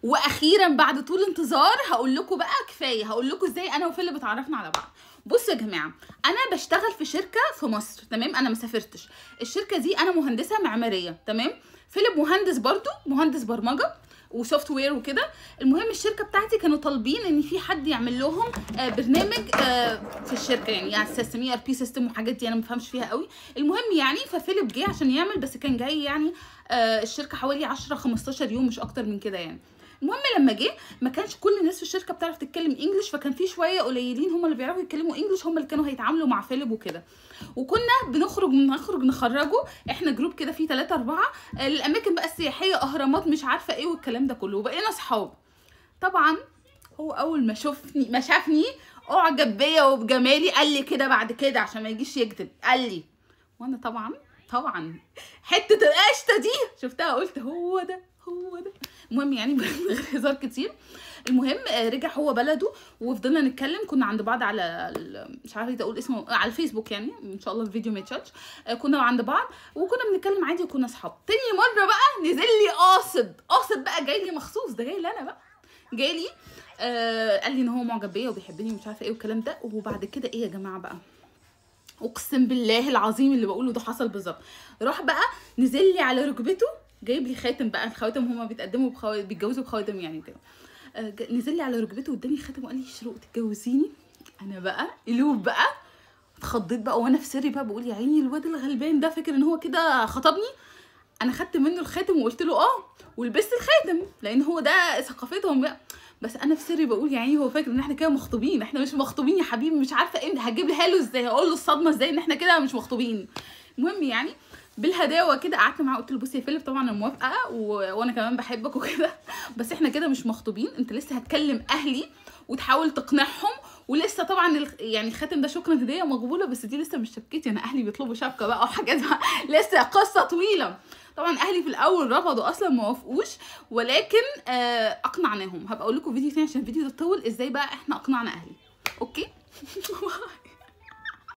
واخيرا بعد طول انتظار هقول لكم بقى كفايه، هقول لكم ازاي انا وفيليب اتعرفنا على بعض. بصوا يا جماعه، انا بشتغل في شركه في مصر، تمام؟ انا ما سافرتش. الشركه دي انا مهندسه معماريه، تمام؟ فيليب مهندس برضو، مهندس برمجه وسوفت وير وكده. المهم الشركه بتاعتي كانوا طالبين ان في حد يعمل لهم برنامج في الشركه، يعني سيستم ERP سيستم وحاجات دي انا ما بفهمش فيها قوي. المهم يعني ففيليب جه عشان يعمل، بس كان جاي يعني الشركه حوالي 10 15 يوم مش اكتر من كده يعني. المهم لما جه ما كانش كل الناس في الشركه بتعرف تتكلم انجلش، فكان في شويه قليلين هم اللي بيعرفوا يتكلموا انجلش، هم اللي كانوا هيتعاملوا مع فيليب وكده. وكنا بنخرج نخرجه احنا جروب كده فيه 3 4 الاماكن بقى السياحيه، اهرامات مش عارفه ايه والكلام ده كله، وبقينا اصحاب. طبعا هو اول ما شافني اعجب بيا وبجمالي، قال لي كده بعد كده عشان ما يجيش يكذب، قال لي، وانا طبعا حته القشطه دي شفتها قلت هو ده. المهم يعني من غير هزار كتير، المهم رجع هو بلده وفضلنا نتكلم. كنا عند بعض على مش عارفه اقول اسمه، على الفيسبوك يعني، ان شاء الله الفيديو ما يتشالش. كنا عند بعض وكنا بنتكلم عادي وكنا اصحاب. تاني مره بقى نزل لي قاصد بقى، جاي لي مخصوص، ده جاي لي انا بقى، جاي لي قال لي ان هو معجب بيا وبيحبني ومش عارفه ايه والكلام ده. وبعد كده ايه يا جماعه بقى، اقسم بالله العظيم اللي بقوله ده حصل بالظبط. راح بقى نزل لي على ركبته، جايب لي خاتم بقى، الخواتم هما بيتقدموا بيتجوزوا بخواتم يعني كده. نزل لي على ركبته واداني خاتم وقال لي شروق تتجوزيني. انا بقى قلوب بقى اتخضيت بقى، وانا في سري بقى بقول يا عيني الواد الغلبان ده فاكر ان هو كده خطبني. انا خدت منه الخاتم وقلت له ولبست الخاتم لان هو ده ثقافتهم بقى. بس انا في سري بقول يعني هو فاكر ان احنا كده مخطوبين، احنا مش مخطوبين يا حبيبي، مش عارفه ايه هجيبها له ازاي، هقول له الصدمه ازاي ان احنا كده مش مخطوبين. المهم يعني بالهداوه كده قعدت معاه قلت له بصي يا فيليب طبعا انا موافقه وانا كمان بحبك وكده، بس احنا كده مش مخطوبين، انت لسه هتكلم اهلي وتحاول تقنعهم، ولسه طبعا يعني الخاتم ده شكرا هديه مقبوله، بس دي لسه مش شبكتي، انا اهلي بيطلبوا شبكه بقى وحاجات بقى لسه قصه طويله. طبعا اهلي في الاول رفضوا اصلا، ما وافقوش، ولكن اقنعناهم. هبقى اقول لكم فيديو ثاني عشان الفيديو ده طول ازاي بقى احنا اقنعنا اهلي. اوكي